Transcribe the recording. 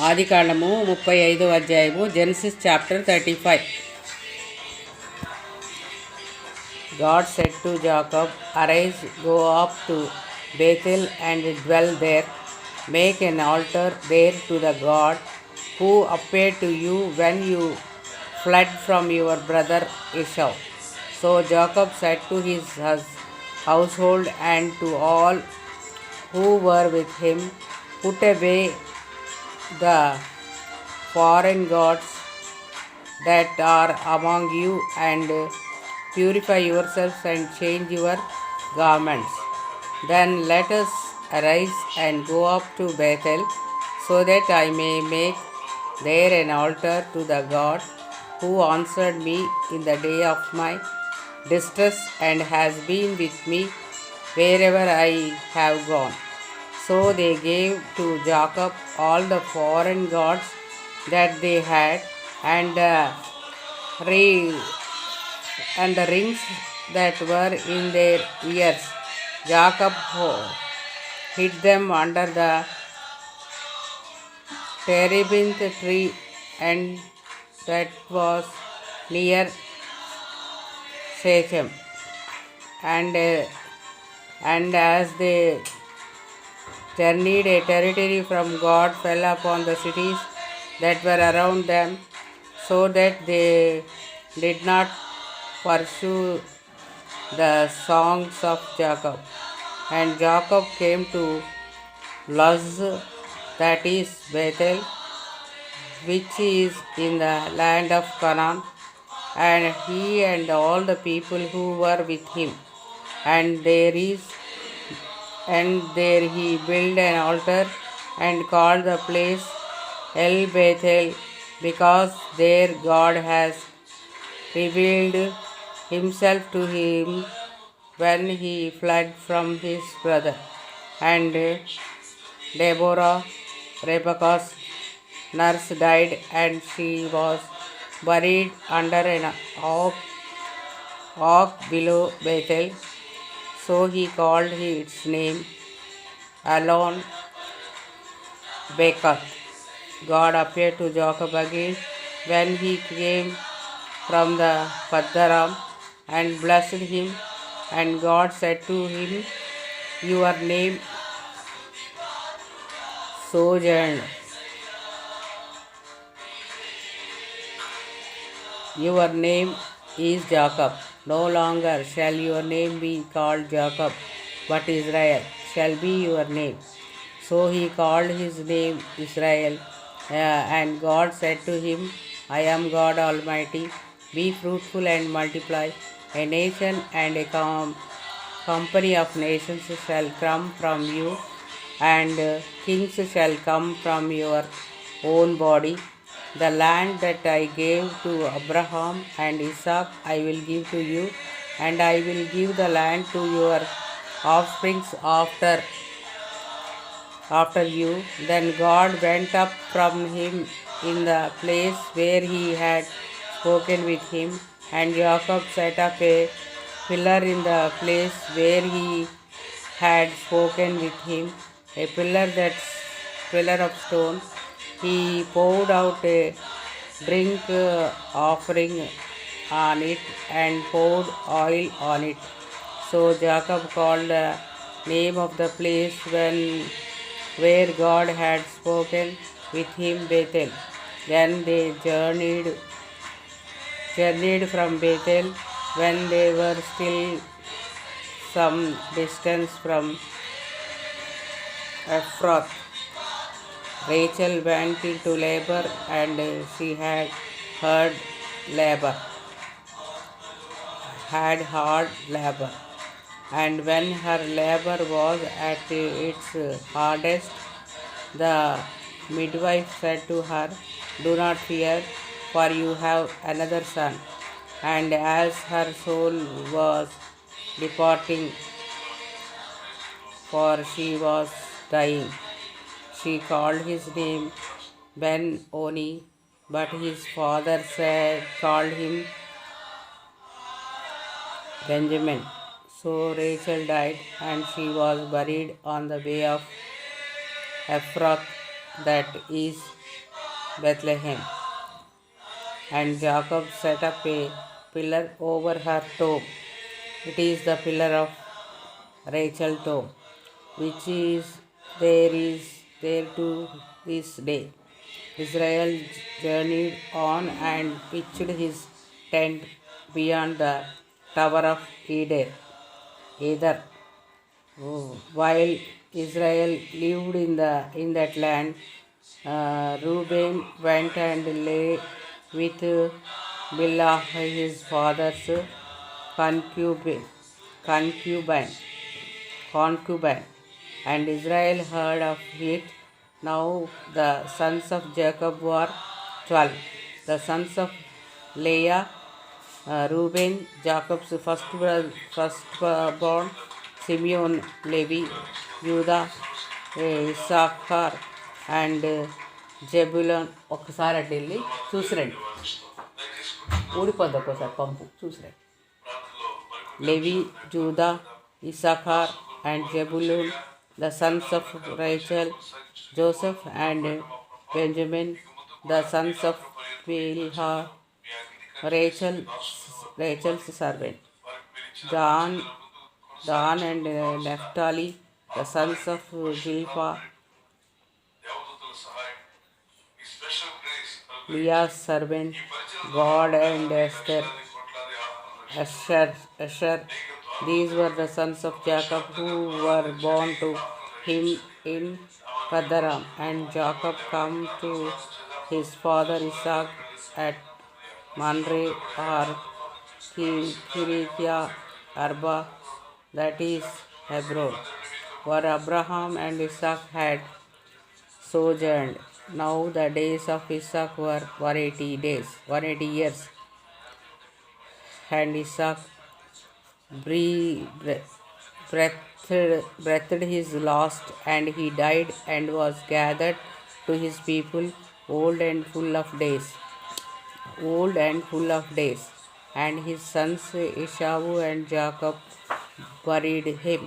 ఆదికాండము 35వ అధ్యాయము, Genesis chapter 35. God said to Jacob, "Arise, go up to Bethel and dwell there. Make an altar there to the God who appeared to you when you fled from your brother Esau." So Jacob said to his household and to all who were with him, "Put away the foreign gods that are among you, and purify yourselves and change your garments. Then let us arise and go up to Bethel, so that I may make there an altar to the God who answered me in the day of my distress and has been with me wherever I have gone." So they gave to Jacob all the foreign gods that they had, and the rings that were in their ears. Jacob hid them under the terebinth tree, and that was near Shechem. And as they journeyed, a territory from God fell upon the cities that were around them, so that they did not pursue the songs of Jacob. And Jacob came to Luz, that is Bethel, which is in the land of Canaan, and he and all the people who were with him. And there he built an altar and called the place El Bethel, because there God has revealed himself to him when he fled from his brother. And Deborah, Rebekah's nurse, died, and she was buried under an oak below Bethel. So he called its name Allon Bacuth. God appeared to Jacob again when he came from the Paddan and blessed him. And God said to him, "Your name sojourn. Your name is Jacob. No longer shall your name be called Jacob, but Israel shall be your name." So he called his name Israel. And God said to him, "I am God Almighty. Be fruitful and multiply. A nation and a company of nations shall come from you, and kings shall come from your own body. The land that I gave to Abraham and Isaac I will give to you, and I will give the land to your offspring after you." Then God went up from him in the place where he had spoken with him, and Jacob set up a pillar in the place where he had spoken with him, a pillar of stone. He poured out a drink offering on it and poured oil on it. So Jacob called the name of the place where God had spoken with him Bethel. Then they journeyed from Bethel. When they were still some distance from Ephrath, Rachel went into labor, and she had hard labor. And when her labor was at its hardest, the midwife said to her, "Do not fear, for you have another son." And as her soul was departing, for she was dying, she called his name Ben-Oni, but his father called him Benjamin. So Rachel died, and she was buried on the way of Ephrath that is Bethlehem. And Jacob set up a pillar over her tomb. It is the pillar of Rachel's tomb, which is there to this day. Israel journeyed on and pitched his tent beyond the Tower of Eder. While Israel lived in that land, Reuben went and lay with Bilhah, his father's concubine, concubine, concubine, and Israel heard of it. Now the sons of Jacob were 12. The sons of Leah, Reuben, Jacob's firstborn, Simeon, Levi, Judah, Issachar, and Zebulun. ఒకసారి అటు వెళ్ళి చూసిరండి, ఊడిపోద్ది ఒక్కోసారి పంపు, చూసిరండి. Levi, Judah, Issachar, and Zebulun, the sons of Rachel, Joseph, and Benjamin, the sons of Bilhah, Rachel's servant. Dan and Naphtali, the sons of Zilpah, Leah's servant. God and Asher. These were the sons of Jacob who were born to him in Paddan. And Jacob came to his father Isaac at Mamre or Kiriath Arba, that is Hebron, where Abraham and Isaac had sojourned. Now the days of Isaac were 180 years, and Isaac breathed his last, and he died and was gathered to his people, old and full of days. And his sons Esau and Jacob buried him.